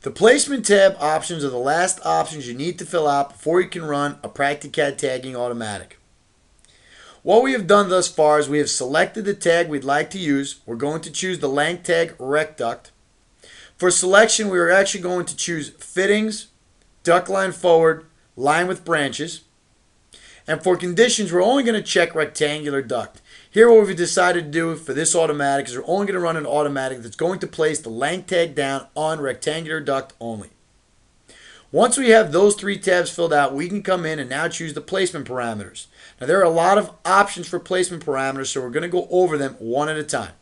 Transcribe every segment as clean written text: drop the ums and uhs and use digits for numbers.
The placement tab options are the last options you need to fill out before you can run a PractiCAD tagging automatic. What we have done thus far is we have selected the tag we'd like to use. We're going to choose the length tag RecDuct. For selection, we are actually going to choose fittings, duct line forward, line with branches. And for conditions, we're only going to check rectangular duct. Here what we've decided to do for this automatic is we're only going to run an automatic that's going to place the length tag down on rectangular duct only. Once we have those three tabs filled out, we can come in and now choose the placement parameters. Now there are a lot of options for placement parameters, so we're going to go over them one at a time.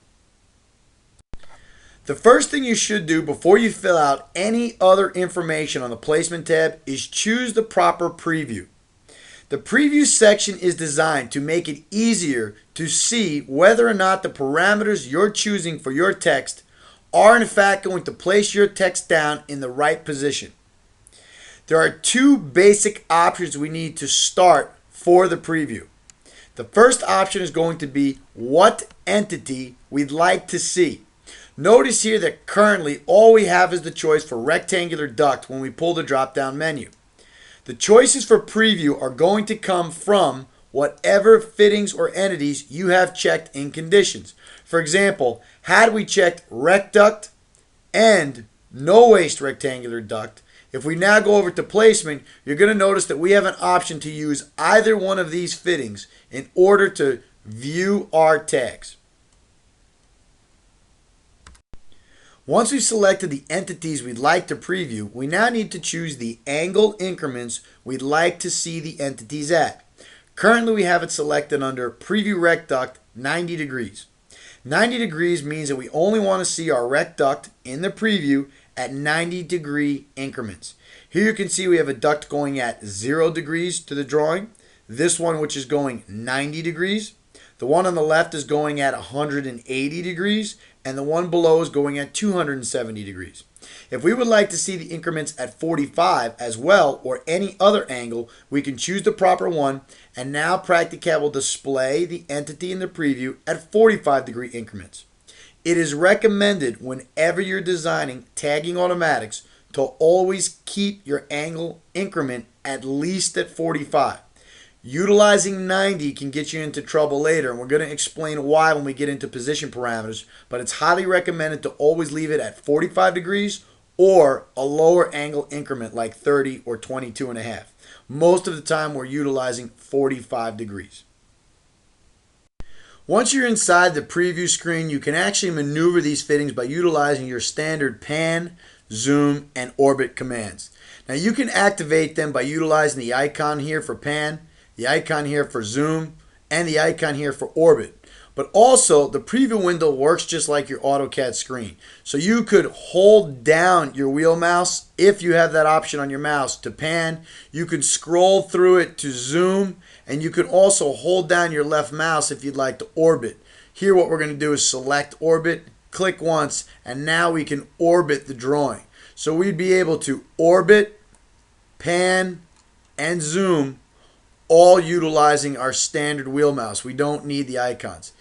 The first thing you should do before you fill out any other information on the placement tab is choose the proper preview. The preview section is designed to make it easier to see whether or not the parameters you're choosing for your text are in fact going to place your text down in the right position. There are two basic options we need to start for the preview. The first option is going to be what entity we'd like to see. Notice here that currently all we have is the choice for rectangular duct when we pull the drop down menu. The choices for preview are going to come from whatever fittings or entities you have checked in conditions. For example, had we checked rec duct and no waste rectangular duct, if we now go over to placement, you're going to notice that we have an option to use either one of these fittings in order to view our tags. Once we've selected the entities we'd like to preview, we now need to choose the angle increments we'd like to see the entities at. Currently we have it selected under Preview Rec Duct 90 degrees. 90 degrees means that we only want to see our rec duct in the preview at 90-degree increments. Here you can see we have a duct going at 0 degrees to the drawing. This one, which is going 90 degrees. The one on the left is going at 180 degrees, and the one below is going at 270 degrees. If we would like to see the increments at 45 as well, or any other angle, we can choose the proper one, and now PractiCAD will display the entity in the preview at 45-degree increments. It is recommended whenever you're designing tagging automatics to always keep your angle increment at least at 45. Utilizing 90 can get you into trouble later, and we're going to explain why when we get into position parameters, but it's highly recommended to always leave it at 45 degrees or a lower angle increment like 30 or 22.5. Most of the time we're utilizing 45 degrees. Once you're inside the preview screen, you can actually maneuver these fittings by utilizing your standard pan, zoom, and orbit commands. Now you can activate them by utilizing the icon here for pan, the icon here for zoom, and the icon here for orbit. But also, the preview window works just like your AutoCAD screen. So you could hold down your wheel mouse, if you have that option on your mouse, to pan. You could scroll through it to zoom, and you could also hold down your left mouse if you'd like to orbit. Here what we're going to do is select orbit, click once, and now we can orbit the drawing. So we'd be able to orbit, pan, and zoom, all utilizing our standard wheel mouse. We don't need the icons.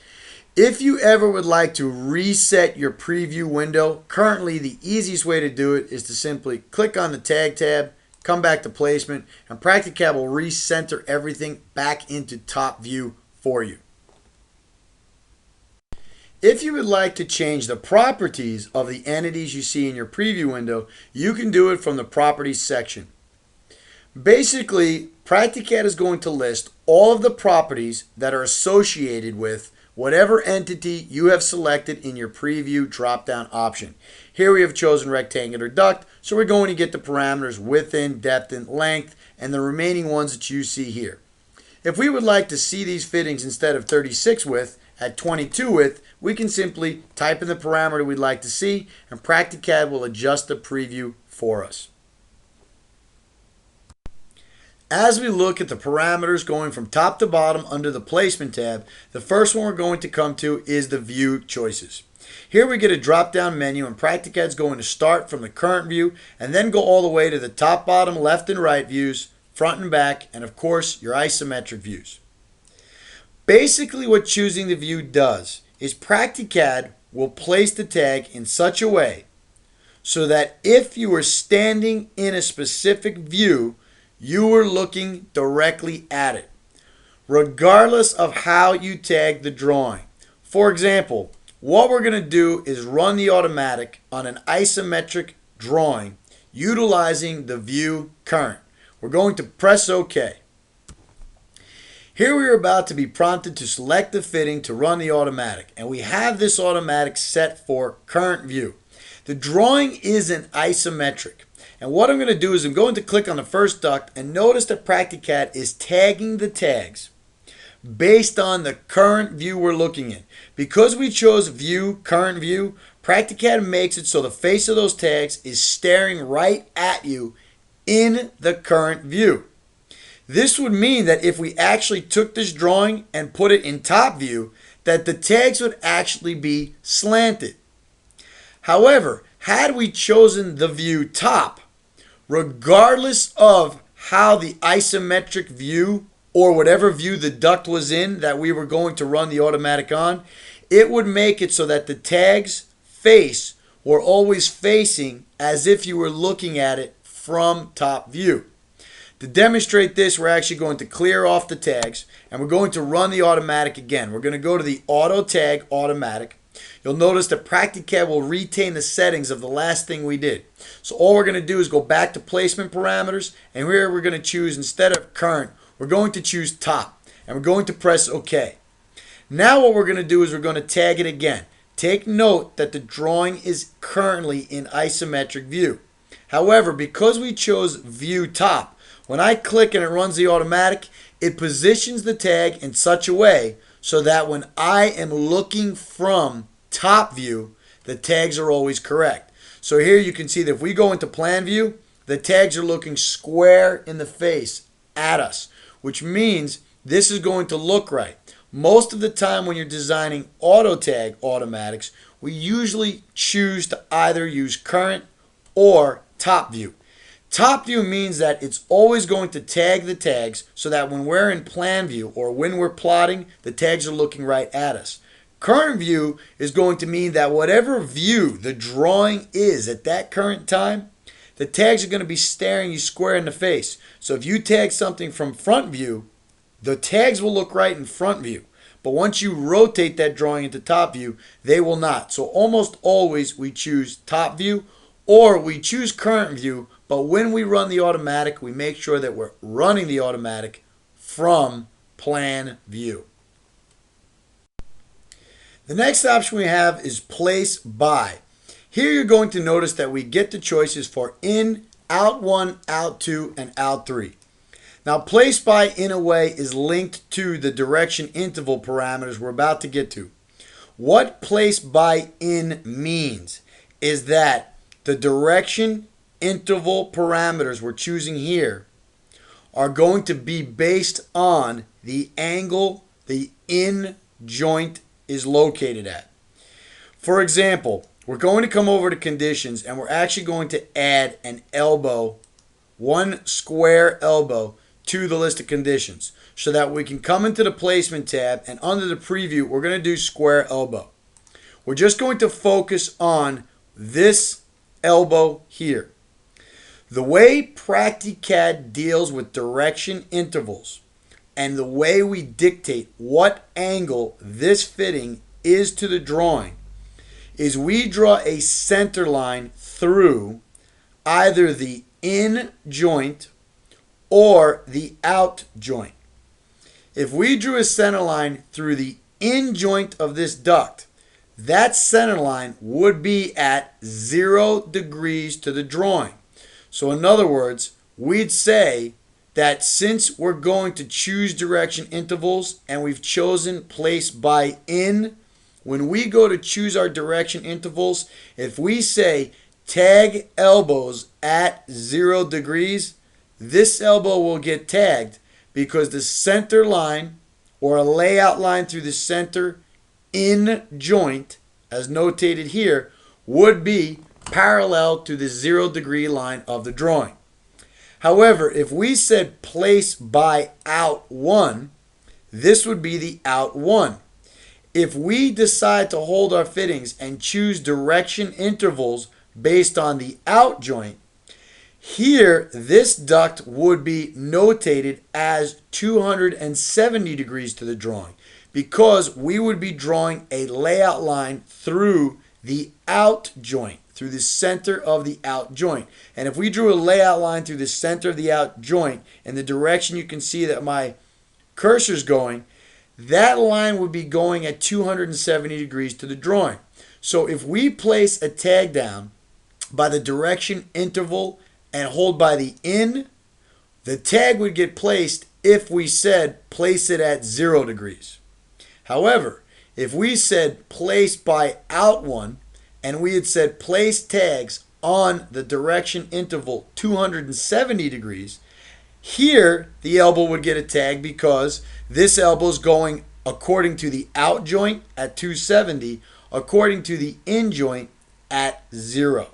If you ever would like to reset your preview window, currently the easiest way to do it is to simply click on the tag tab, come back to placement, and PractiCAD will recenter everything back into top view for you. If you would like to change the properties of the entities you see in your preview window, you can do it from the properties section. Basically, PractiCAD is going to list all of the properties that are associated with whatever entity you have selected in your preview drop-down option. Here we have chosen rectangular duct, so we're going to get the parameters within, depth, and length, and the remaining ones that you see here. If we would like to see these fittings instead of 36 width at 22 width, we can simply type in the parameter we'd like to see, and PractiCAD will adjust the preview for us. As we look at the parameters going from top to bottom under the placement tab, the first one we're going to come to is the view choices. Here we get a drop down menu, and PractiCAD is going to start from the current view and then go all the way to the top, bottom, left and right views, front and back, and of course your isometric views. Basically what choosing the view does is PractiCAD will place the tag in such a way so that if you were standing in a specific view, you were looking directly at it, regardless of how you tag the drawing. For example, what we're going to do is run the automatic on an isometric drawing utilizing the view current. We're going to press OK. Here we are about to be prompted to select the fitting to run the automatic, and we have this automatic set for current view. The drawing is an isometric, and what I'm going to do is I'm going to click on the first duct and notice that Practicat is tagging the tags based on the current view we're looking in. Because we chose view, current view, Practicat makes it so the face of those tags is staring right at you in the current view. This would mean that if we actually took this drawing and put it in top view, that the tags would actually be slanted. However, had we chosen the view top, regardless of how the isometric view or whatever view the duct was in that we were going to run the automatic on, it would make it so that the tags face were always facing as if you were looking at it from top view. To demonstrate this, we're actually going to clear off the tags and we're going to run the automatic again. We're going to go to the auto tag automatic. You'll notice that Practicat will retain the settings of the last thing we did. So all we're going to do is go back to placement parameters, and here we're going to choose, instead of current, we're going to choose top, and we're going to press OK. Now what we're going to do is we're going to tag it again. Take note that the drawing is currently in isometric view. However, because we chose view top, when I click and it runs the automatic, it positions the tag in such a way so that when I am looking from top view, the tags are always correct. So here you can see that if we go into plan view, the tags are looking square in the face at us, which means this is going to look right. Most of the time when you're designing auto tag automatics, we usually choose to either use current or top view. Top view means that it's always going to tag the tags so that when we're in plan view or when we're plotting, the tags are looking right at us. Current view is going to mean that whatever view the drawing is at that current time, the tags are going to be staring you square in the face. So if you tag something from front view, the tags will look right in front view. But once you rotate that drawing into top view, they will not. So almost always we choose top view or we choose current view, but when we run the automatic, we make sure that we're running the automatic from plan view. The next option we have is place by. Here you're going to notice that we get the choices for in, out 1, out 2, and out 3. Now place by in a way is linked to the direction interval parameters we're about to get to. What place by in means is that the direction interval parameters we're choosing here are going to be based on the angle the in joint is located at. For example, we're going to come over to conditions and we're actually going to add an elbow, one square elbow to the list of conditions so that we can come into the placement tab and under the preview we're going to do square elbow. We're just going to focus on this elbow here. The way Practicat deals with direction intervals and the way we dictate what angle this fitting is to the drawing is we draw a center line through either the in joint or the out joint. If we drew a center line through the in joint of this duct, that center line would be at 0 degrees to the drawing. So in other words, we'd say that since we're going to choose direction intervals and we've chosen place by in, when we go to choose our direction intervals, if we say tag elbows at 0 degrees, this elbow will get tagged because the center line or a layout line through the center in joint, as notated here, would be parallel to the 0 degree line of the drawing. However, if we said place by out 1, this would be the out 1. If we decide to hold our fittings and choose direction intervals based on the out joint, here this duct would be notated as 270 degrees to the drawing because we would be drawing a layout line through the out joint, through the center of the out joint. And if we drew a layout line through the center of the out joint in the direction you can see that my cursor is going, that line would be going at 270 degrees to the drawing. So if we place a tag down by the direction interval and hold by the in, the tag would get placed if we said place it at 0 degrees. However, if we said place by out one and we had said place tags on the direction interval 270 degrees, here the elbow would get a tag because this elbow is going according to the out joint at 270, according to the in joint at 0.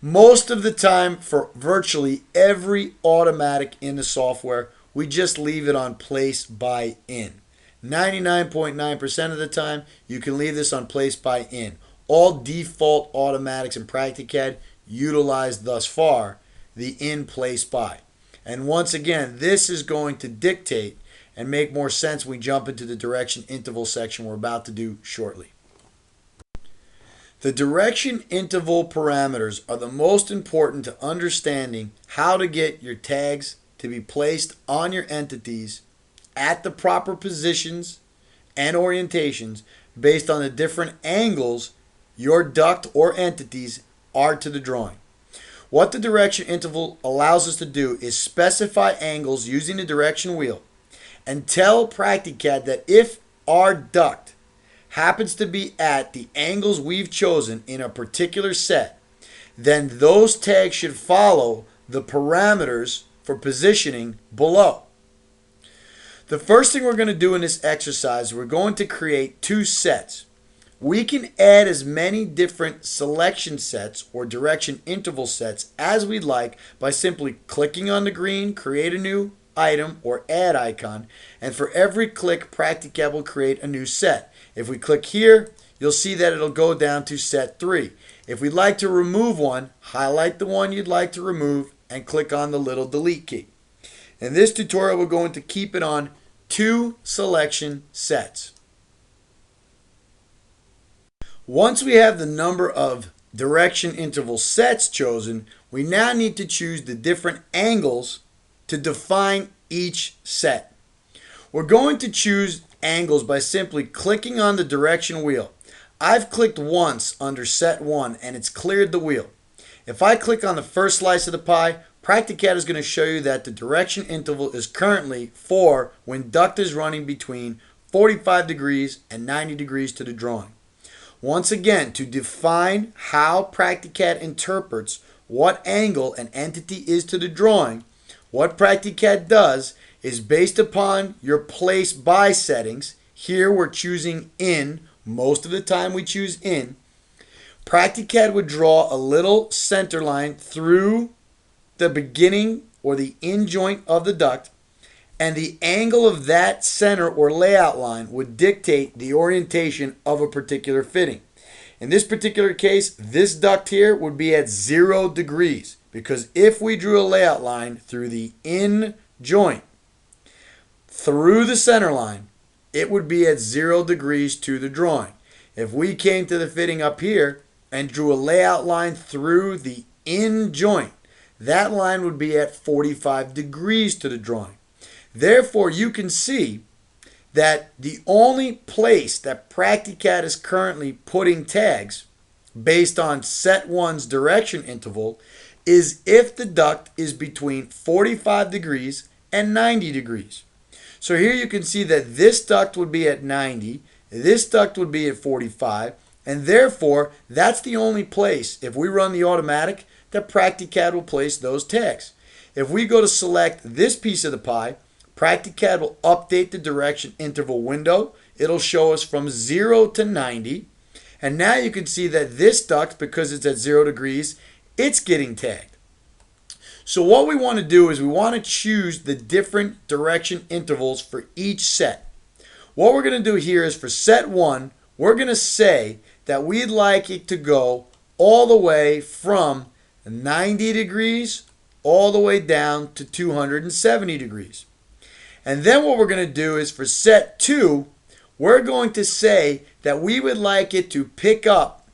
Most of the time, for virtually every automatic in the software, we just leave it on place by in. 99.9% of the time, you can leave this on place by in. All default automatics in Practicad utilize thus far the in place by. And once again, this is going to dictate and make more sense when we jump into the direction interval section we're about to do shortly. The direction interval parameters are the most important to understanding how to get your tags to be placed on your entities at the proper positions and orientations based on the different angles your duct or entities are to the drawing. What the direction interval allows us to do is specify angles using the direction wheel and tell Practicad that if our duct happens to be at the angles we've chosen in a particular set, then those tags should follow the parameters for positioning below. The first thing we're going to do in this exercise, we're going to create two sets. We can add as many different selection sets or direction interval sets as we'd like by simply clicking on the green, create a new item or add icon, and for every click, Practicad will create a new set. If we click here, you'll see that it'll go down to set 3. If we'd like to remove one, highlight the one you'd like to remove and click on the little delete key. In this tutorial, we're going to keep it on 2 selection sets. Once we have the number of direction interval sets chosen, we now need to choose the different angles to define each set. We're going to choose angles by simply clicking on the direction wheel. I've clicked once under set 1 and it's cleared the wheel. If I click on the first slice of the pie, Practicad is going to show you that the direction interval is currently 4 when duct is running between 45 degrees and 90 degrees to the drawing. Once again, to define how Practicad interprets what angle an entity is to the drawing, what Practicad does is based upon your place by settings. Here we're choosing in. Most of the time we choose in. Practicad would draw a little center line through the beginning or the in joint of the duct, and the angle of that center or layout line would dictate the orientation of a particular fitting. In this particular case, this duct here would be at 0 degrees because if we drew a layout line through the in joint through the center line, it would be at 0 degrees to the drawing. If we came to the fitting up here and drew a layout line through the in joint, that line would be at 45 degrees to the drawing. Therefore, you can see that the only place that Practicad is currently putting tags based on set 1's direction interval is if the duct is between 45 degrees and 90 degrees. So here you can see that this duct would be at 90, this duct would be at 45, and therefore that's the only place, if we run the automatic, that Practicad will place those tags. If we go to select this piece of the pie, Practicad will update the direction interval window. It'll show us from 0 to 90. And now you can see that this duct, because it's at 0 degrees, it's getting tagged. So what we want to do is we want to choose the different direction intervals for each set. What we're going to do here is for set 1, we're going to say that we'd like it to go all the way from 90 degrees all the way down to 270 degrees. And then what we're going to do is for set 2, we're going to say that we would like it to pick up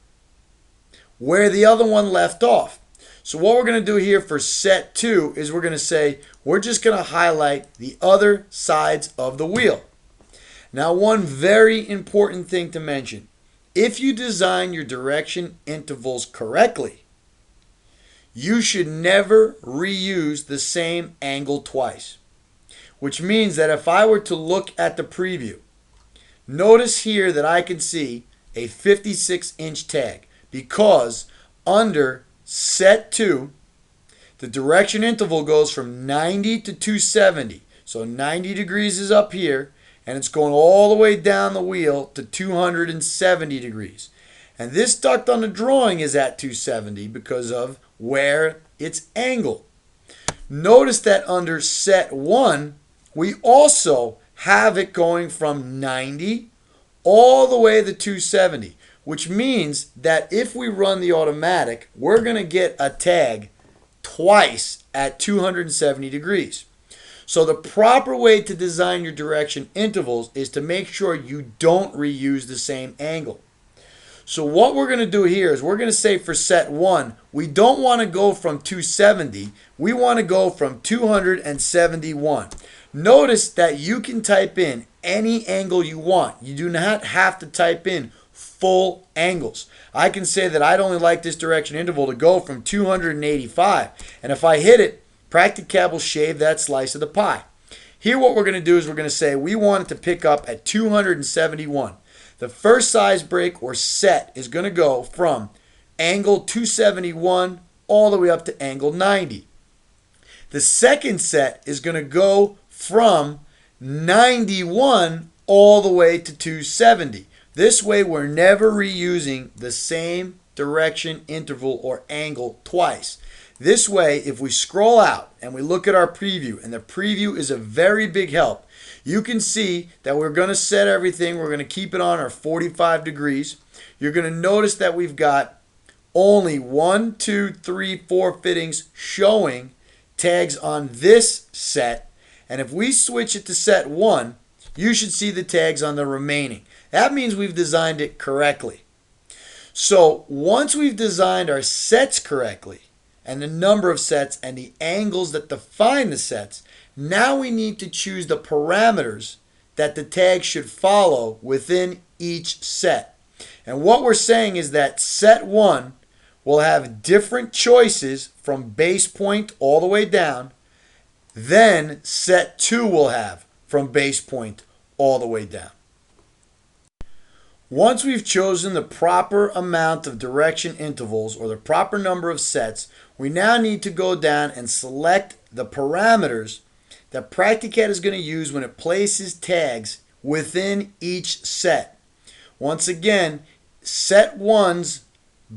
where the other one left off. So what we're going to do here for set 2 is we're going to say we're just going to highlight the other sides of the wheel. Now, one very important thing to mention. If you design your direction intervals correctly, you should never reuse the same angle twice. Which means that if I were to look at the preview, notice here that I can see a 56-inch tag because under set 2, the direction interval goes from 90 to 270. So 90 degrees is up here, and it's going all the way down the wheel to 270 degrees. And this duct on the drawing is at 270 because of where it's angled. Notice that under set 1, we also have it going from 90 all the way to 270, which means that if we run the automatic, we're going to get a tag twice at 270 degrees. So the proper way to design your direction intervals is to make sure you don't reuse the same angle. So what we're going to do here is we're going to say for set 1, we don't want to go from 270, we want to go from 271. Notice that you can type in any angle you want. You do not have to type in full angles. I can say that I'd only like this direction interval to go from 285. And if I hit it, Practicab will shave that slice of the pie. Here what we're going to do is we're going to say we want it to pick up at 271. The first size break or set is going to go from angle 271 all the way up to angle 90. The second set is going to go from 91 all the way to 270. This way we're never reusing the same direction interval or angle twice. This way, if we scroll out and we look at our preview, and the preview is a very big help, you can see that we're going to set everything. We're going to keep it on our 45 degrees. You're going to notice that we've got only 1, 2, 3, 4 fittings showing tags on this set. And if we switch it to set 1, you should see the tags on the remaining. That means we've designed it correctly. So once we've designed our sets correctly, and the number of sets and the angles that define the sets, now we need to choose the parameters that the tag should follow within each set. And what we're saying is that set 1 will have different choices from base point all the way down than set 2 will have from base point all the way down. Once we've chosen the proper amount of direction intervals or the proper number of sets, we now need to go down and select the parameters that Practicad is going to use when it places tags within each set. Once again, set 1's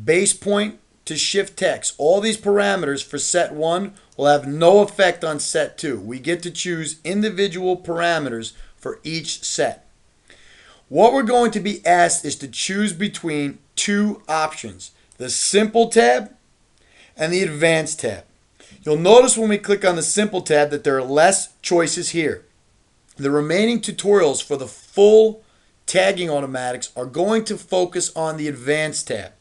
base point to shift text. All these parameters for set 1 will have no effect on set 2. We get to choose individual parameters for each set. What we're going to be asked is to choose between two options, the Simple tab and the Advanced tab. You'll notice when we click on the Simple tab that there are less choices here. The remaining tutorials for the full tagging automatics are going to focus on the Advanced tab.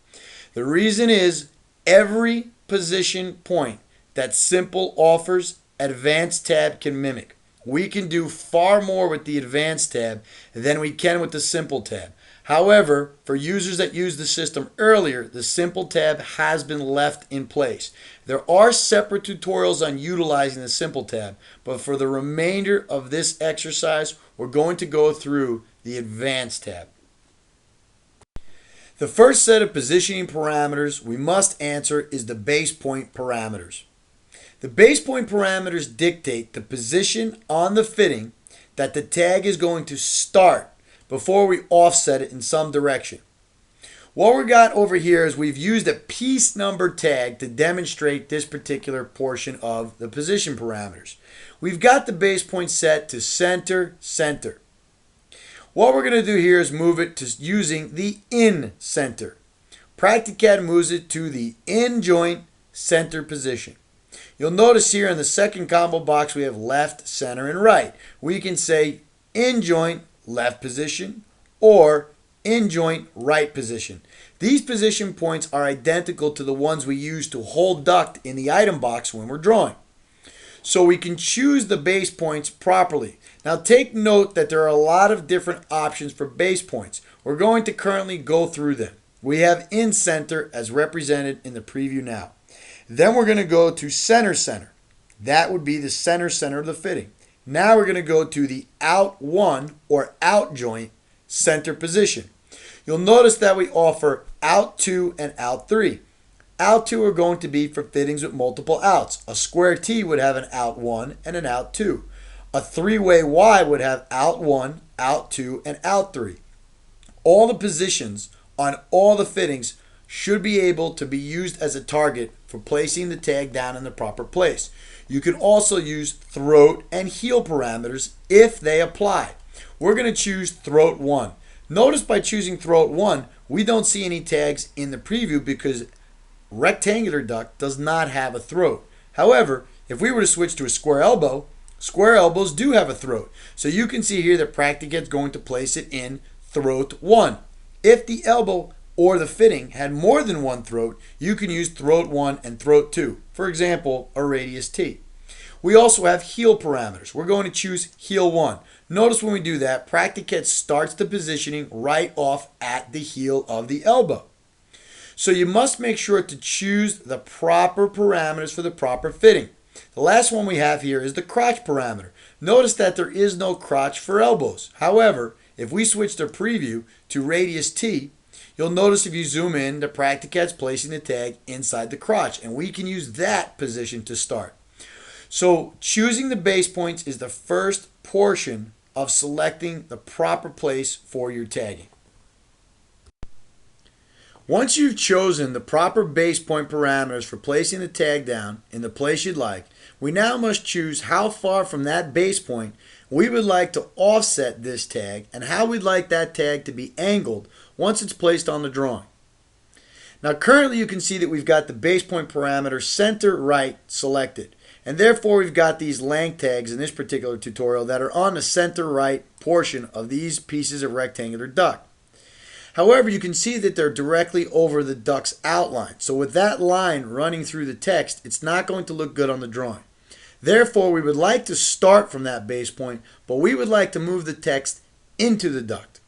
The reason is every position point that Simple offers, Advanced tab can mimic. We can do far more with the Advanced tab than we can with the Simple tab. However, for users that used the system earlier, the Simple tab has been left in place. There are separate tutorials on utilizing the Simple tab, but for the remainder of this exercise, we're going to go through the Advanced tab. The first set of positioning parameters we must answer is the base point parameters. The base point parameters dictate the position on the fitting that the tag is going to start before we offset it in some direction. What we got over here is we've used a piece number tag to demonstrate this particular portion of the position parameters. We've got the base point set to center, center. What we're going to do here is move it to using the in center. Practicad moves it to the in joint center position. You'll notice here in the second combo box we have left, center, and right. We can say in joint left position or in joint right position. These position points are identical to the ones we use to hold duct in the item box when we're drawing. So we can choose the base points properly. Now take note that there are a lot of different options for base points. We're going to currently go through them. We have in center as represented in the preview now. Then we're going to go to center center. That would be the center center of the fitting. Now we're going to go to the out one or out joint center position. You'll notice that we offer out 2 and out 3. Out 2 are going to be for fittings with multiple outs. A square T would have an out 1 and an out 2. A three-way Y would have out 1, out 2, and out 3. All the positions on all the fittings should be able to be used as a target for placing the tag down in the proper place. You can also use throat and heel parameters if they apply. We're going to choose throat 1. Notice by choosing throat 1, we don't see any tags in the preview because rectangular duct does not have a throat. However, if we were to switch to a square elbows do have a throat. So you can see here that Practicad's going to place it in throat 1. If the elbow or the fitting had more than one throat, you can use throat 1 and throat 2. For example, a radius T. We also have heel parameters. We're going to choose heel 1. Notice when we do that, Practicad starts the positioning right off at the heel of the elbow. So you must make sure to choose the proper parameters for the proper fitting. The last one we have here is the crotch parameter. Notice that there is no crotch for elbows. However, if we switch the preview to radius T, you'll notice if you zoom in, the Practicad's placing the tag inside the crotch, and we can use that position to start. So choosing the base points is the first portion of selecting the proper place for your tagging. Once you've chosen the proper base point parameters for placing the tag down in the place you'd like, we now must choose how far from that base point we would like to offset this tag and how we'd like that tag to be angled once it's placed on the drawing. Now currently you can see that we've got the base point parameter center right selected, and therefore we've got these length tags in this particular tutorial that are on the center right portion of these pieces of rectangular duct. However, you can see that they're directly over the duct's outline. So with that line running through the text, it's not going to look good on the drawing. Therefore, we would like to start from that base point, but we would like to move the text into the duct.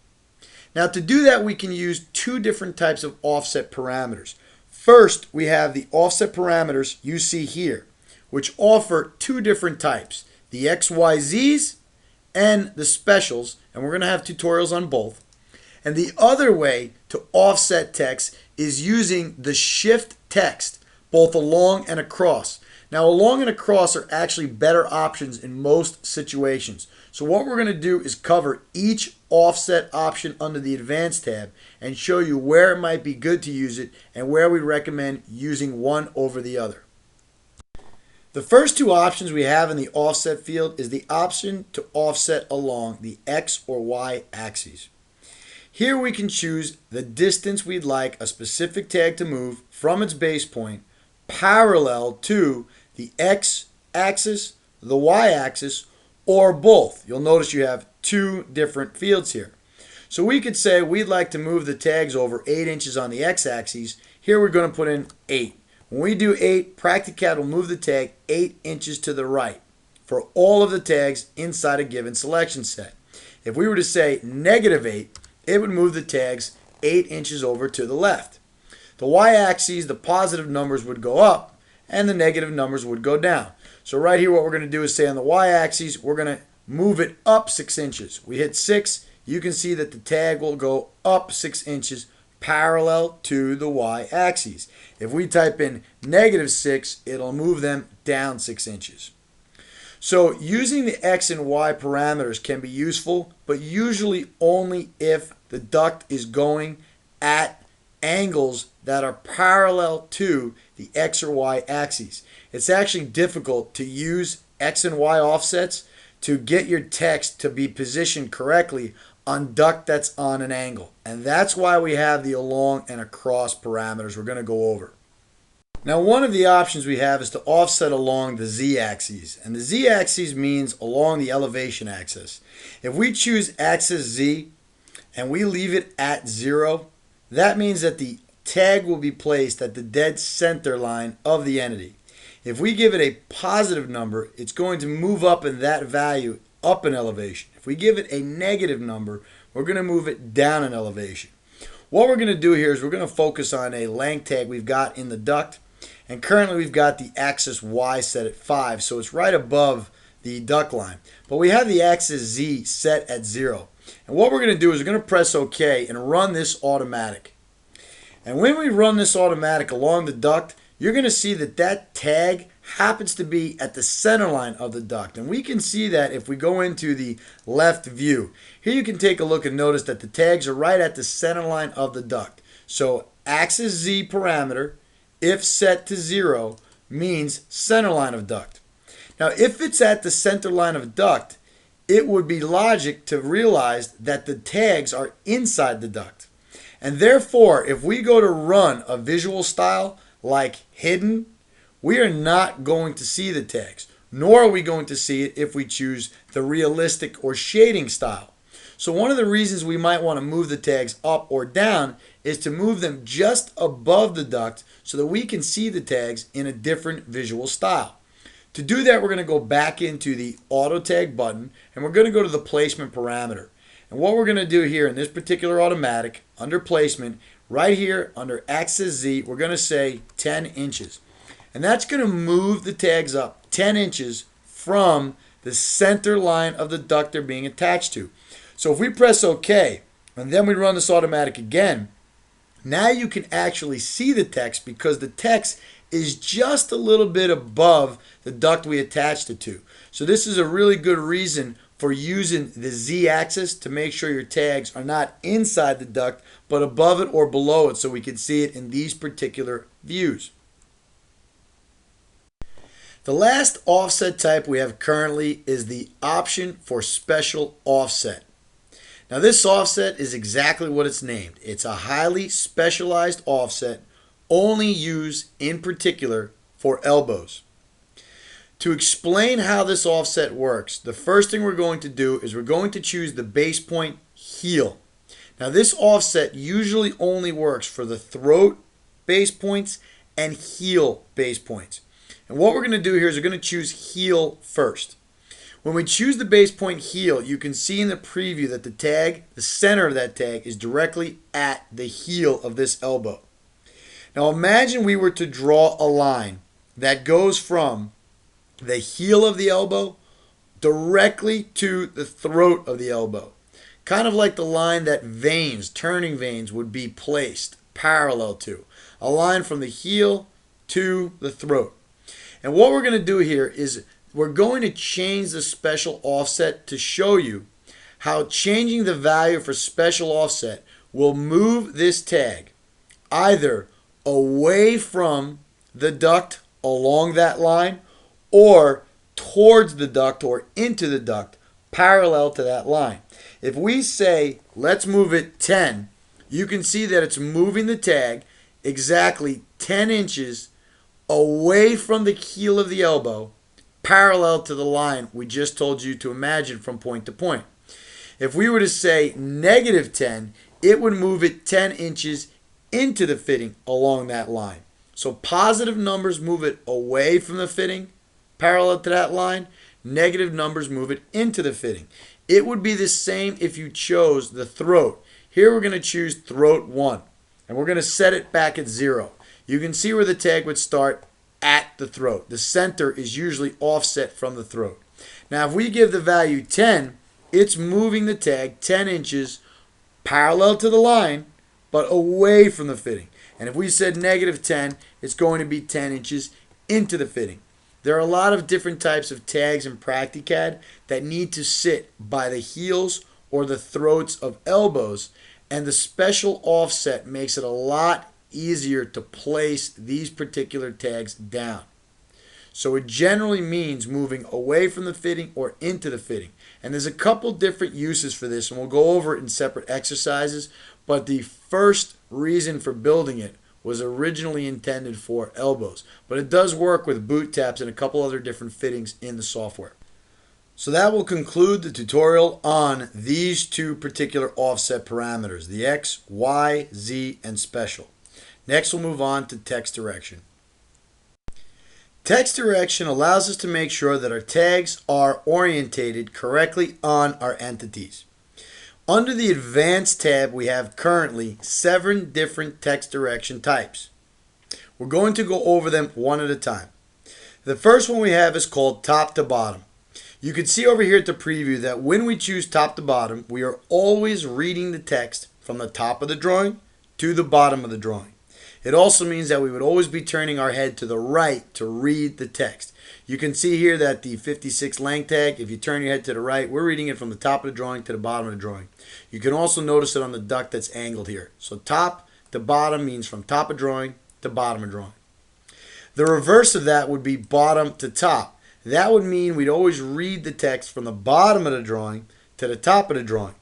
Now to do that, we can use two different types of offset parameters. First, we have the offset parameters you see here, which offer two different types, the XYZs and the specials, and we're going to have tutorials on both. And the other way to offset text is using the shift text, both along and across. Now, along and across are actually better options in most situations. So what we're going to do is cover each offset option under the Advanced tab and show you where it might be good to use it and where we recommend using one over the other. The first two options we have in the offset field is the option to offset along the X or Y axes. Here we can choose the distance we'd like a specific tag to move from its base point parallel to the X axis, the Y axis, or both. You'll notice you have two different fields here. So we could say we'd like to move the tags over 8 inches on the X axis. Here we're going to put in 8. When we do 8, Practicad will move the tag 8 inches to the right for all of the tags inside a given selection set. If we were to say -8, it would move the tags 8 inches over to the left. The y-axis, the positive numbers would go up and the negative numbers would go down. So right here what we're going to do is say on the y-axis we're going to move it up 6 inches. We hit 6, you can see that the tag will go up 6 inches parallel to the y-axis. If we type in -6, it'll move them down 6 inches. So using the X and Y parameters can be useful, but usually only if the duct is going at angles that are parallel to the X or Y axes. It's actually difficult to use X and Y offsets to get your text to be positioned correctly on duct that's on an angle. And that's why we have the along and across parameters we're going to go over. Now, one of the options we have is to offset along the z-axis. And the z-axis means along the elevation axis. If we choose axis z and we leave it at 0, that means that the tag will be placed at the dead center line of the entity. If we give it a positive number, it's going to move up in that value up in elevation. If we give it a negative number, we're going to move it down in elevation. What we're going to do here is we're going to focus on a length tag we've got in the duct. And currently we've got the axis Y set at 5, so it's right above the duct line. But we have the axis Z set at 0. And what we're going to do is we're going to press OK and run this automatic. And when we run this automatic along the duct, you're going to see that that tag happens to be at the center line of the duct. And we can see that if we go into the left view. Here you can take a look and notice that the tags are right at the center line of the duct. So axis Z parameter, if set to 0, means center line of duct. Now, if it's at the center line of duct, it would be logic to realize that the tags are inside the duct. And therefore, if we go to run a visual style like hidden, we are not going to see the tags, nor are we going to see it if we choose the realistic or shading style. So one of the reasons we might want to move the tags up or down is to move them just above the duct so that we can see the tags in a different visual style. To do that, we're going to go back into the auto tag button and we're going to go to the placement parameter. And what we're going to do here in this particular automatic, under placement, right here under axis Z, we're going to say 10 inches. And that's going to move the tags up 10 inches from the center line of the duct they're being attached to. So if we press OK, and then we run this automatic again, now you can actually see the text because the text is just a little bit above the duct we attached it to. So this is a really good reason for using the Z-axis to make sure your tags are not inside the duct, but above it or below it so we can see it in these particular views. The last offset type we have currently is the option for special offset. Now this offset is exactly what it's named. It's a highly specialized offset only used in particular for elbows. To explain how this offset works, the first thing we're going to do is we're going to choose the base point heel. Now this offset usually only works for the throat base points and heel base points. And what we're going to do here is we're going to choose heel first. When we choose the base point heel, you can see in the preview that the tag, the center of that tag, is directly at the heel of this elbow. Now imagine we were to draw a line that goes from the heel of the elbow directly to the throat of the elbow. Kind of like the line that veins, turning veins, would be placed parallel to. A line from the heel to the throat. And what we're going to do here is we're going to change the special offset to show you how changing the value for special offset will move this tag either away from the duct along that line or towards the duct or into the duct parallel to that line. If we say let's move it 10, you can see that it's moving the tag exactly 10 inches away from the heel of the elbow parallel to the line we just told you to imagine from point to point. If we were to say negative 10, it would move it 10 inches into the fitting along that line. So positive numbers move it away from the fitting parallel to that line. Negative numbers move it into the fitting. It would be the same if you chose the throat. Here we're going to choose throat 1 and we're going to set it back at 0. You can see where the tag would start at the throat. The center is usually offset from the throat. Now if we give the value 10, it's moving the tag 10 inches parallel to the line but away from the fitting. And if we said negative 10, it's going to be 10 inches into the fitting. There are a lot of different types of tags in PractiCAD that need to sit by the heels or the throats of elbows, and the special offset makes it a lot easier to place these particular tags down. So it generally means moving away from the fitting or into the fitting. And there's a couple different uses for this, and we'll go over it in separate exercises. But the first reason for building it was originally intended for elbows. But it does work with boot taps and a couple other different fittings in the software. So that will conclude the tutorial on these two particular offset parameters, the X, Y, Z, and special. Next we'll move on to text direction. Text direction allows us to make sure that our tags are orientated correctly on our entities. Under the Advanced tab, we have currently 7 different text direction types. We're going to go over them one at a time. The first one we have is called top to bottom. You can see over here at the preview that when we choose top to bottom, we are always reading the text from the top of the drawing to the bottom of the drawing. It also means that we would always be turning our head to the right to read the text. You can see here that the 56 length tag, if you turn your head to the right, we're reading it from the top of the drawing to the bottom of the drawing. You can also notice it on the duct that's angled here. So top to bottom means from top of drawing to bottom of drawing. The reverse of that would be bottom to top. That would mean we'd always read the text from the bottom of the drawing to the top of the drawing.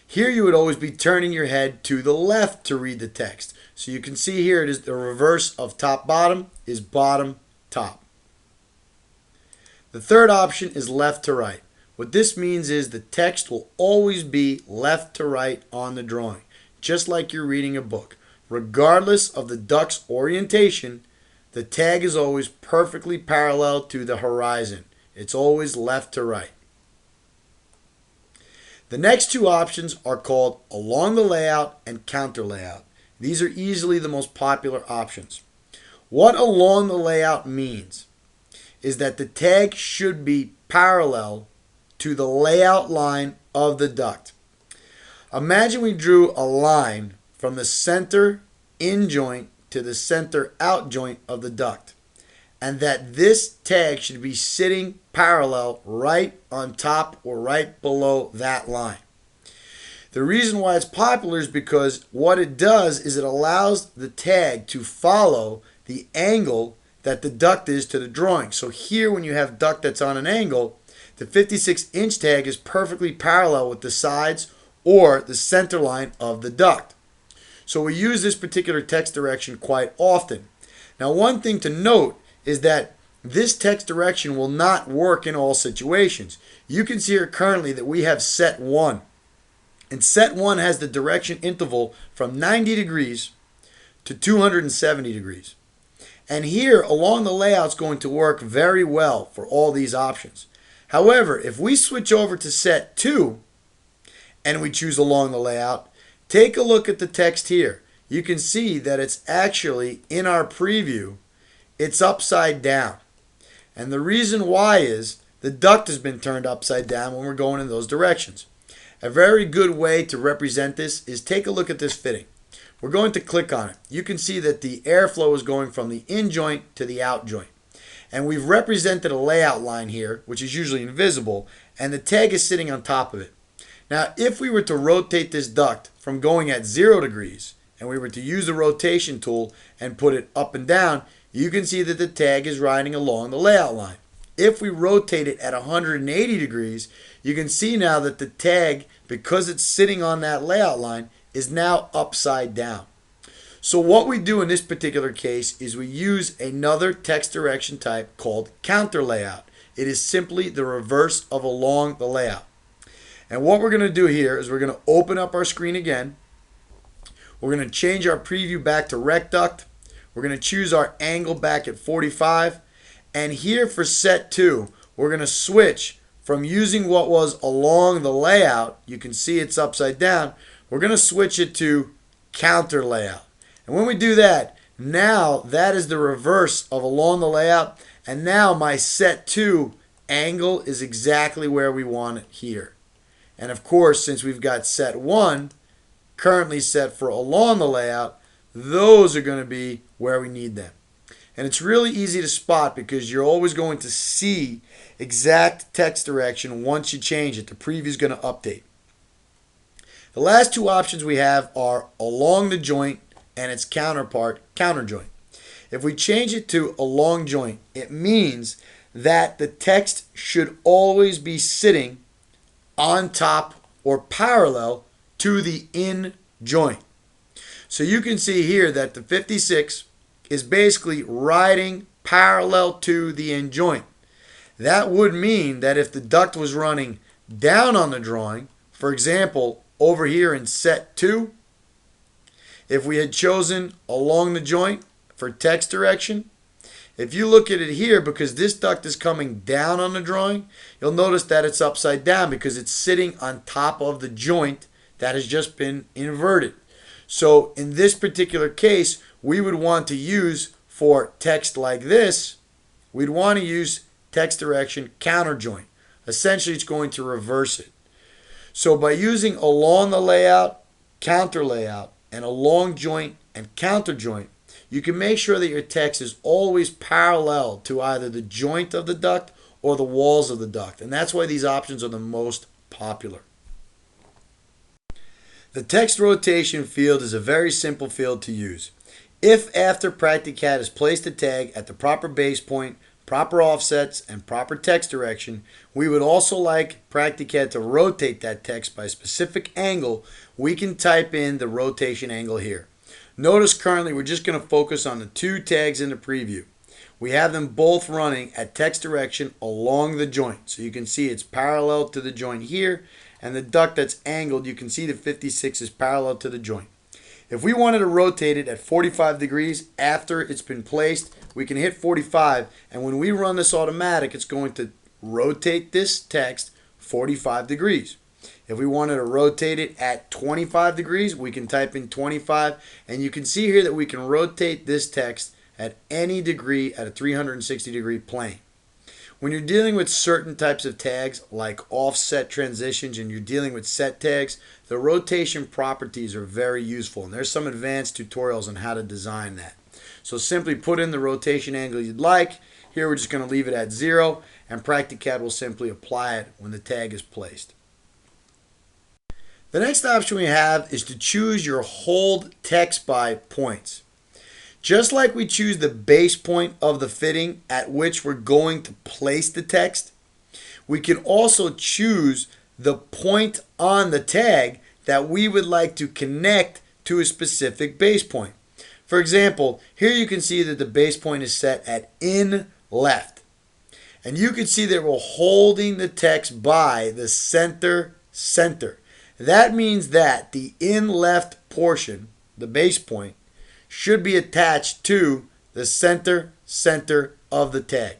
Here you would always be turning your head to the left to read the text. So you can see here it is the reverse of top bottom is bottom top. The third option is left to right. What this means is the text will always be left to right on the drawing, just like you're reading a book. Regardless of the duct's orientation, the tag is always perfectly parallel to the horizon. It's always left to right. The next two options are called along the layout and counter layout. These are easily the most popular options. What along the layout means is that the tag should be parallel to the layout line of the duct. Imagine we drew a line from the center in joint to the center out joint of the duct, and that this tag should be sitting parallel right on top or right below that line. The reason why it's popular is because what it does is it allows the tag to follow the angle that the duct is to the drawing. So here when you have duct that's on an angle, the 56-inch tag is perfectly parallel with the sides or the center line of the duct. So we use this particular text direction quite often. Now one thing to note is that this text direction will not work in all situations. You can see here currently that we have set 1. And set 1 has the direction interval from 90 degrees to 270 degrees. And here along the layout is going to work very well for all these options. However, if we switch over to set 2 and we choose along the layout, take a look at the text here. You can see that it's actually in our preview, it's upside down. And the reason why is the duct has been turned upside down when we're going in those directions. A very good way to represent this is take a look at this fitting. We're going to click on it. You can see that the airflow is going from the in joint to the out joint. And we've represented a layout line here, which is usually invisible, and the tag is sitting on top of it. Now, if we were to rotate this duct from going at 0 degrees, and we were to use the rotation tool and put it up and down, you can see that the tag is riding along the layout line. If we rotate it at 180 degrees, you can see now that the tag, because it's sitting on that layout line, is now upside down. So what we do in this particular case is we use another text direction type called counter layout. It is simply the reverse of along the layout. And what we're going to do here is we're going to open up our screen again. We're going to change our preview back to rect duct. We're going to choose our angle back at 45. And here for set 2, we're going to switch from using what was along the layout, you can see it's upside down, we're going to switch it to counter layout. And when we do that, now that is the reverse of along the layout, and now my set 2 angle is exactly where we want it here. And of course, since we've got set 1 currently set for along the layout, those are going to be where we need them. And it's really easy to spot because you're always going to see exact text direction once you change it. The preview is going to update. The last two options we have are along the joint and its counterpart, counter joint. If we change it to a long joint, it means that the text should always be sitting on top or parallel to the in joint. So you can see here that the 56 is basically riding parallel to the in joint. That would mean that if the duct was running down on the drawing, for example, over here in set 2, if we had chosen along the joint for text direction, if you look at it here, because this duct is coming down on the drawing, you'll notice that it's upside down because it's sitting on top of the joint that has just been inverted. So in this particular case, we would want to use, for text like this, we'd want to use text direction counter joint. Essentially, it's going to reverse it. So by using along the layout, counter layout, and along joint and counter joint, you can make sure that your text is always parallel to either the joint of the duct or the walls of the duct. And that's why these options are the most popular. The text rotation field is a very simple field to use. If after Practicat has placed the tag at the proper base point, proper offsets, and proper text direction, we would also like Practicat to rotate that text by a specific angle, we can type in the rotation angle here. Notice currently we're just going to focus on the 2 tags in the preview. We have them both running at text direction along the joint. So you can see it's parallel to the joint here, and the duct that's angled, you can see the 56 is parallel to the joint. If we wanted to rotate it at 45 degrees after it's been placed, we can hit 45, and when we run this automatic, it's going to rotate this text 45 degrees. If we wanted to rotate it at 25 degrees, we can type in 25, and you can see here that we can rotate this text at any degree at a 360 degree plane. When you're dealing with certain types of tags like offset transitions and you're dealing with set tags, the rotation properties are very useful, and there's some advanced tutorials on how to design that. So simply put in the rotation angle you'd like. Here we're just going to leave it at 0, and Practicat will simply apply it when the tag is placed. The next option we have is to choose your hold text by points. Just like we choose the base point of the fitting at which we're going to place the text, we can also choose the point on the tag that we would like to connect to a specific base point. For example, here you can see that the base point is set at in left. And you can see that we're holding the text by the center. That means that the in left portion, the base point, should be attached to the center of the tag.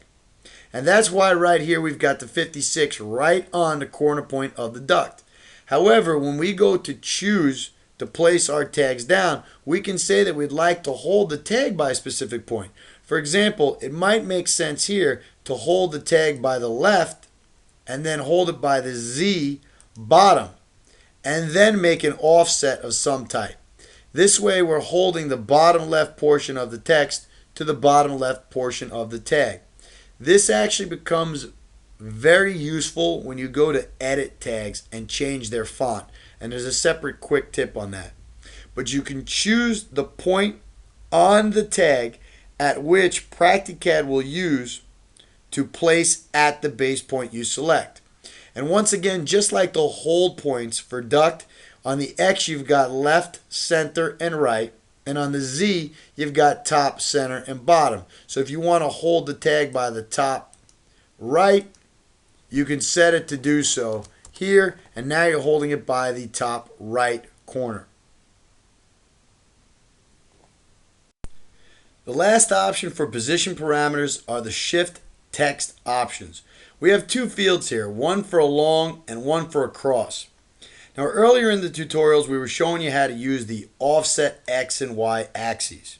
And that's why right here we've got the 56 right on the corner point of the duct. However, when we go to choose to place our tags down, we can say that we'd like to hold the tag by a specific point. For example, it might make sense here to hold the tag by the left and then hold it by the Z bottom and then make an offset of some type. This way we're holding the bottom left portion of the text to the bottom left portion of the tag. This actually becomes very useful when you go to edit tags and change their font. And there's a separate quick tip on that. But you can choose the point on the tag at which Practicat will use to place at the base point you select. And once again, just like the hold points for duct, on the X, you've got left, center, and right. And on the Z, you've got top, center, and bottom. So if you want to hold the tag by the top right, you can set it to do so here. And now you're holding it by the top right corner. The last option for position parameters are the shift text options. We have 2 fields here, one for a long and one for a cross. Now earlier in the tutorials we were showing you how to use the offset X and Y axes.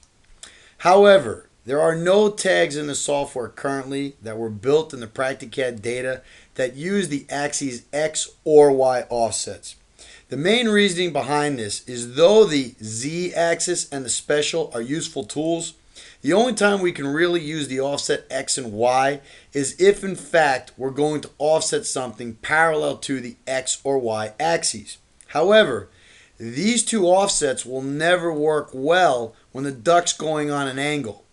However, there are no tags in the software currently that were built in the Practicat data that use the axes X or Y offsets. The main reasoning behind this is though the Z axis and the special are useful tools, the only time we can really use the offset X and Y is if in fact we're going to offset something parallel to the X or Y axes. However, these 2 offsets will never work well when the duct's going on an angle.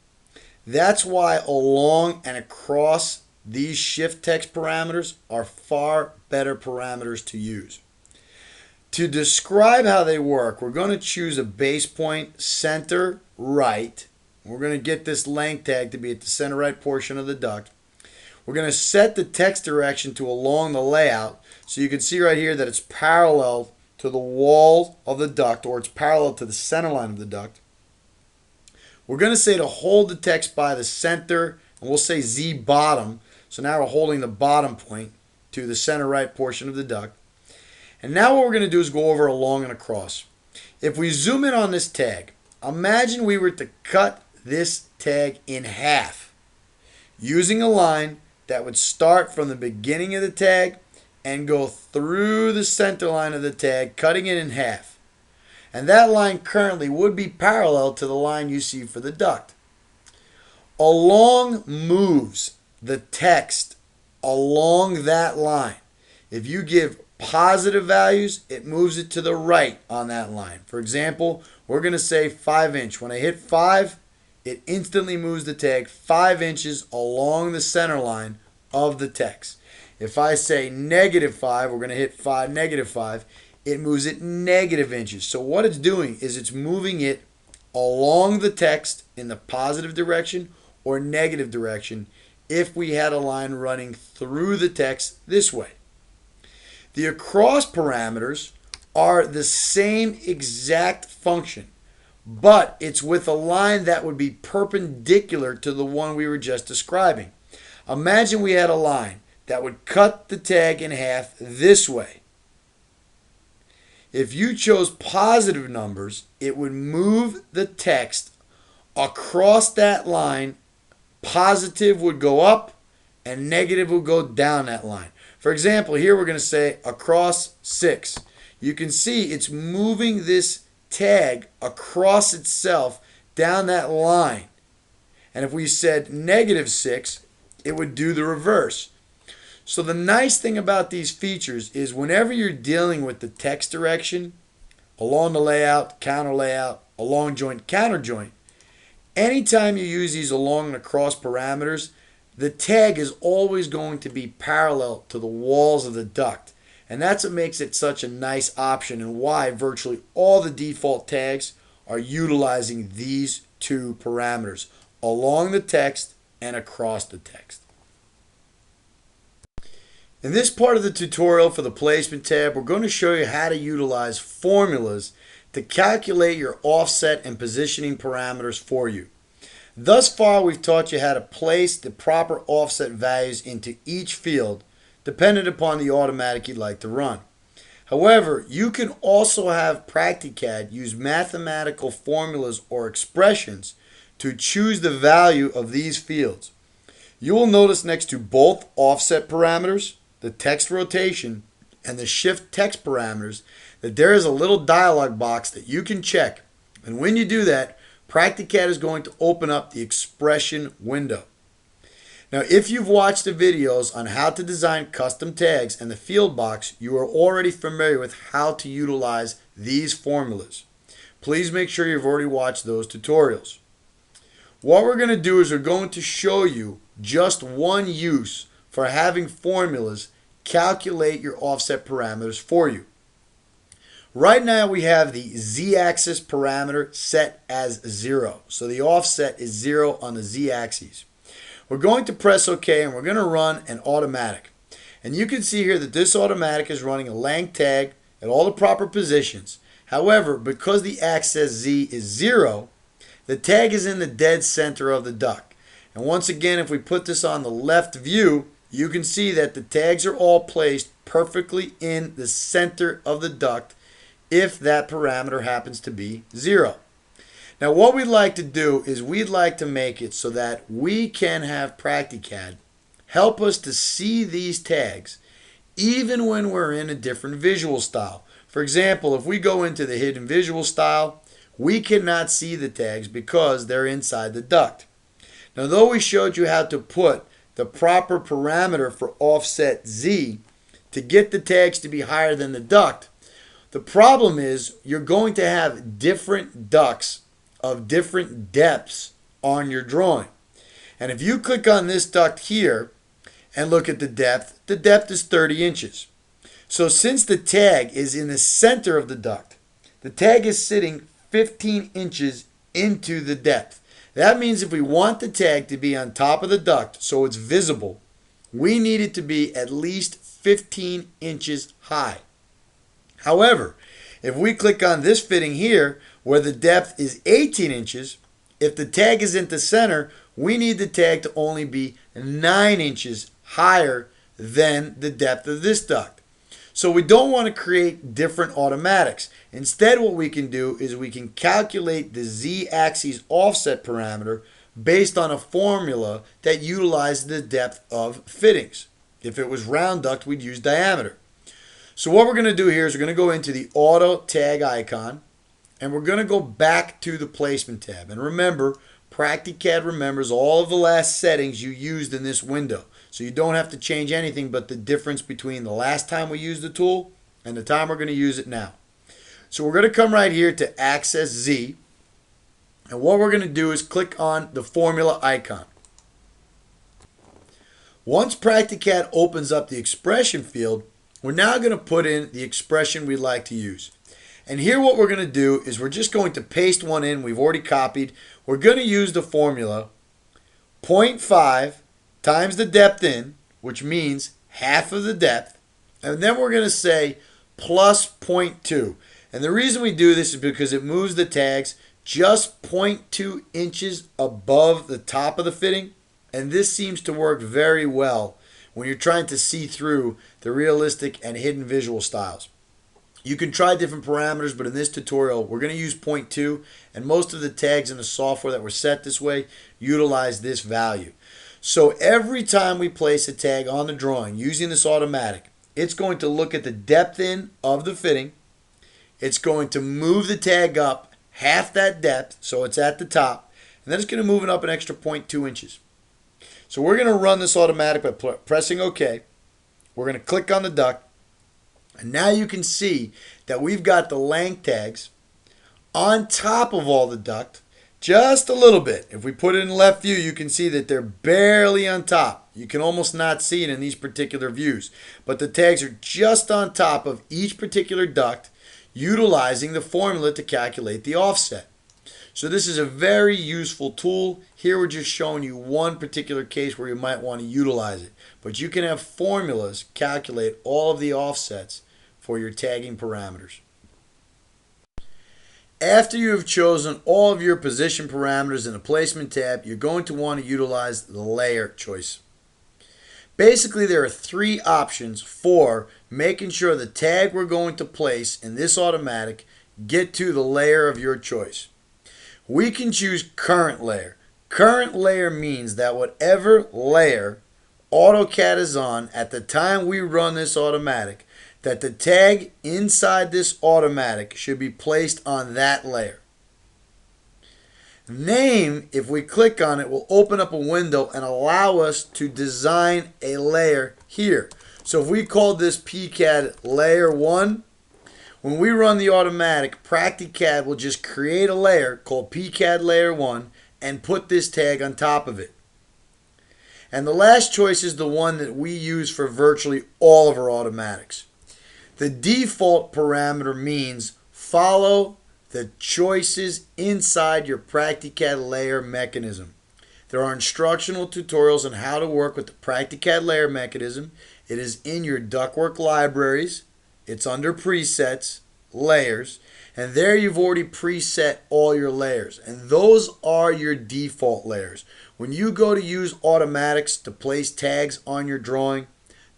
That's why along and across these shift text parameters are far better parameters to use. To describe how they work, we're going to choose a base point center right. We're going to get this length tag to be at the center right portion of the duct. We're going to set the text direction to along the layout. So you can see right here that it's parallel to the wall of the duct, or it's parallel to the center line of the duct. We're going to say to hold the text by the center, and we'll say Z bottom. So now we're holding the bottom point to the center right portion of the duct. And now what we're going to do is go over along and across. If we zoom in on this tag, imagine we were to cut this tag in half using a line that would start from the beginning of the tag and go through the center line of the tag, cutting it in half. And that line currently would be parallel to the line you see for the duct. Along moves the text along that line. If you give positive values, it moves it to the right on that line. For example, we're going to say 5 inch. When I hit 5, it instantly moves the tag 5 inches along the center line of the text. If I say -5, we're going to hit 5, -5, it moves it negative inches. So what it's doing is it's moving it along the text in the positive direction or negative direction if we had a line running through the text this way. The across parameters are the same exact function, but it's with a line that would be perpendicular to the one we were just describing. Imagine we had a line that would cut the tag in half this way. If you chose positive numbers, it would move the text across that line. Positive would go up and negative would go down that line. For example, here we're going to say across 6. You can see it's moving this tag across itself down that line. And if we said -6, it would do the reverse. So the nice thing about these features is whenever you're dealing with the text direction, along the layout, counter layout, along joint, counter joint, anytime you use these along and across parameters, the tag is always going to be parallel to the walls of the duct. And that's what makes it such a nice option and why virtually all the default tags are utilizing these two parameters, along the text and across the text. In this part of the tutorial for the placement tab, we're going to show you how to utilize formulas to calculate your offset and positioning parameters for you. Thus far, we've taught you how to place the proper offset values into each field dependent upon the automatic you'd like to run. However, you can also have Practicad use mathematical formulas or expressions to choose the value of these fields. You will notice next to both offset parameters, the text rotation, and the shift text parameters that there is a little dialog box that you can check. And when you do that, Practicad is going to open up the expression window. Now, if you've watched the videos on how to design custom tags and the field box, you are already familiar with how to utilize these formulas. Please make sure you've already watched those tutorials. What we're going to do is we're going to show you just one use for having formulas calculate your offset parameters for you. Right now we have the z-axis parameter set as 0. So the offset is 0 on the z-axis. We're going to press OK and we're going to run an automatic. And you can see here that this automatic is running a length tag at all the proper positions. However, because the axis z is 0, the tag is in the dead center of the duct. And once again, if we put this on the left view, you can see that the tags are all placed perfectly in the center of the duct if that parameter happens to be 0. Now what we'd like to do is we'd like to make it so that we can have Practicad help us to see these tags even when we're in a different visual style. For example, if we go into the hidden visual style, we cannot see the tags because they're inside the duct. Now though we showed you how to put the proper parameter for offset Z to get the tags to be higher than the duct, the problem is you're going to have different ducts of different depths on your drawing. And if you click on this duct here and look at the depth is 30 inches. So since the tag is in the center of the tag is sitting 15 inches into the depth. That means if we want the tag to be on top of the duct so it's visible, we need it to be at least 15 inches high. However, if we click on this fitting here where the depth is 18 inches, if the tag is in the center, we need the tag to only be 9 inches higher than the depth of this duct. So we don't want to create different automatics. Instead, what we can do is we can calculate the z-axis offset parameter based on a formula that utilizes the depth of fittings. If it was round duct, we'd use diameter. So what we're going to do here is we're going to go into the auto tag icon and we're going to go back to the placement tab. And remember, PractiCAD remembers all of the last settings you used in this window. So you don't have to change anything but the difference between the last time we used the tool and the time we're going to use it now. So we're going to come right here to Access Z. And what we're going to do is click on the formula icon. Once PractiCAD opens up the expression field, we're now going to put in the expression we'd like to use. And here what we're going to do is we're just going to paste one in we've already copied. We're going to use the formula 0.5 times the depth in, which means half of the depth. And then we're going to say plus 0.2. And the reason we do this is because it moves the tags just 0.2 inches above the top of the fitting. And this seems to work very well when you're trying to see through the realistic and hidden visual styles. You can try different parameters, but in this tutorial, we're going to use 0.2, and most of the tags in the software that were set this way utilize this value. So every time we place a tag on the drawing using this automatic, it's going to look at the depth in of the fitting. It's going to move the tag up half that depth, so it's at the top, and then it's going to move it up an extra 0.2 inches. So we're going to run this automatic by pressing OK. We're going to click on the duct. And now you can see that we've got the length tags on top of all the duct just a little bit. If we put it in left view, you can see that they're barely on top. You can almost not see it in these particular views. But the tags are just on top of each particular duct, utilizing the formula to calculate the offset. So this is a very useful tool. Here we're just showing you one particular case where you might want to utilize it. But you can have formulas calculate all of the offsets for your tagging parameters. After you have chosen all of your position parameters in the placement tab, you're going to want to utilize the layer choice. Basically, there are three options for making sure the tag we're going to place in this automatic get to the layer of your choice. We can choose current layer. Current layer means that whatever layer AutoCAD is on at the time we run this automatic, that the tag inside this automatic should be placed on that layer. Name, if we click on it, will open up a window and allow us to design a layer here. So if we call this PCAD Layer 1, when we run the automatic, PractiCAD will just create a layer called PCAD Layer 1 and put this tag on top of it. And the last choice is the one that we use for virtually all of our automatics. The default parameter means follow the choices inside your PractiCAD layer mechanism. There are instructional tutorials on how to work with the PractiCAD layer mechanism. It is in your ductwork libraries. It's under presets, layers, and there you've already preset all your layers. And those are your default layers. When you go to use automatics to place tags on your drawing,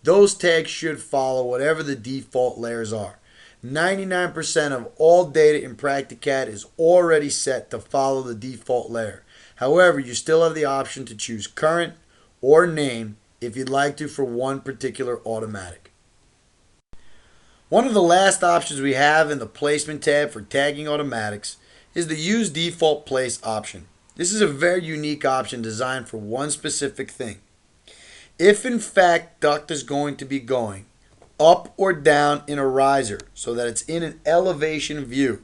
those tags should follow whatever the default layers are. 99% of all data in PractiCAD is already set to follow the default layer. However, you still have the option to choose current or name if you'd like to for one particular automatic. One of the last options we have in the placement tab for tagging automatics is the use default place option. This is a very unique option designed for one specific thing. If in fact duct is going to be going up or down in a riser so that it's in an elevation view,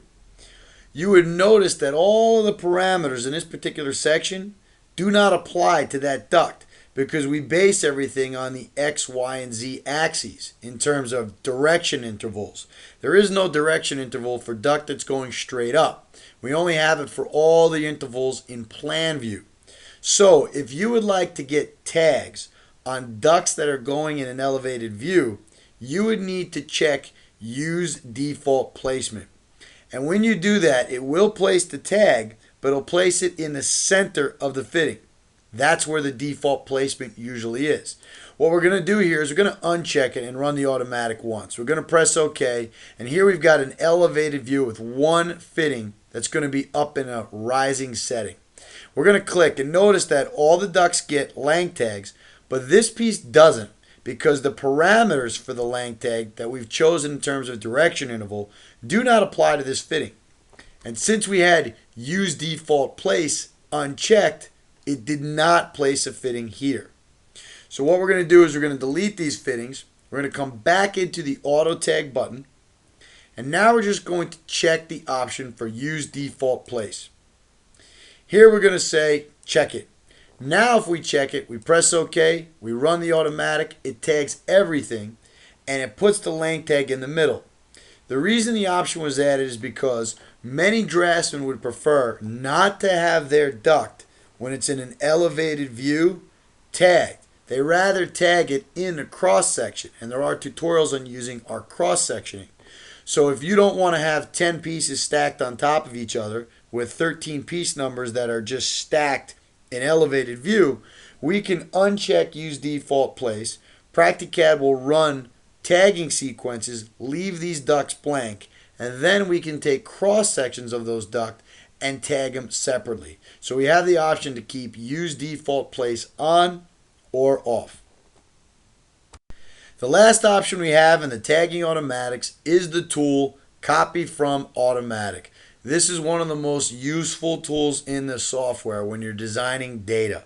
you would notice that all of the parameters in this particular section do not apply to that duct because we base everything on the X, Y, and Z axes in terms of direction intervals. There is no direction interval for duct that's going straight up. We only have it for all the intervals in plan view. So if you would like to get tags on ducts that are going in an elevated view, you would need to check Use Default Placement. And when you do that, it will place the tag, but it'll place it in the center of the fitting. That's where the default placement usually is. What we're going to do here is we're going to uncheck it and run the automatic once. We're going to press OK, and here we've got an elevated view with one fitting that's going to be up in a rising setting. We're going to click, and notice that all the ducts get lang tags, but this piece doesn't, because the parameters for the lang tag that we've chosen in terms of direction interval do not apply to this fitting. And since we had Use Default Place unchecked, it did not place a fitting here. So what we're going to do is we're going to delete these fittings. We're going to come back into the Auto Tag button. And now we're just going to check the option for Use Default Place. Here we're going to say check it. Now if we check it, we press OK, we run the automatic, it tags everything, and it puts the lang tag in the middle. The reason the option was added is because many draftsmen would prefer not to have their duct, when it's in an elevated view, tagged. They rather tag it in the cross section, and there are tutorials on using our cross sectioning. So if you don't want to have 10 pieces stacked on top of each other with 13 piece numbers that are just stacked in elevated view, we can uncheck Use Default Place. Practicad will run tagging sequences, leave these ducts blank, and then we can take cross sections of those ducts and tag them separately. So we have the option to keep Use Default Place on or off. The last option we have in the tagging automatics is the tool Copy from Automatic. This is one of the most useful tools in the software when you're designing data.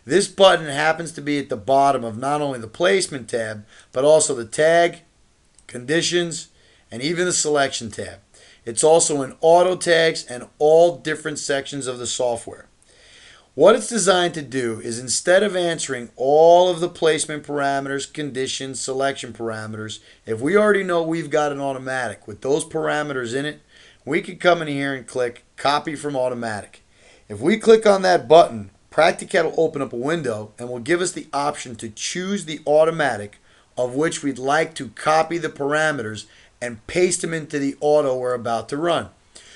This button happens to be at the bottom of not only the placement tab, but also the tag, conditions, and even the selection tab. It's also in auto tags and all different sections of the software. What it's designed to do is, instead of answering all of the placement parameters, conditions, selection parameters, if we already know we've got an automatic with those parameters in it, we can come in here and click Copy from Automatic. If we click on that button, Practicad will open up a window and will give us the option to choose the automatic of which we'd like to copy the parameters and paste them into the auto we're about to run.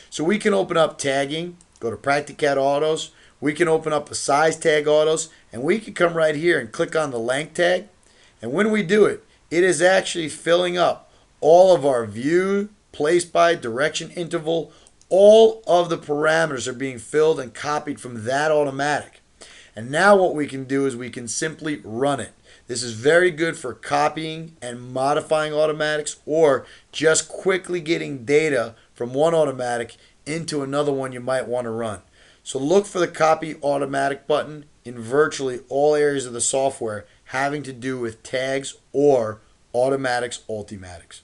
So we can open up tagging, go to Practicad Autos, we can open up a size tag autos, and we can come right here and click on the length tag. And when we do it, it is actually filling up all of our view, place by, direction interval, all of the parameters are being filled and copied from that automatic. And now what we can do is we can simply run it. This is very good for copying and modifying automatics, or just quickly getting data from one automatic into another one you might want to run. So look for the Copy Automatic button in virtually all areas of the software having to do with tags or automatics, ultimatics.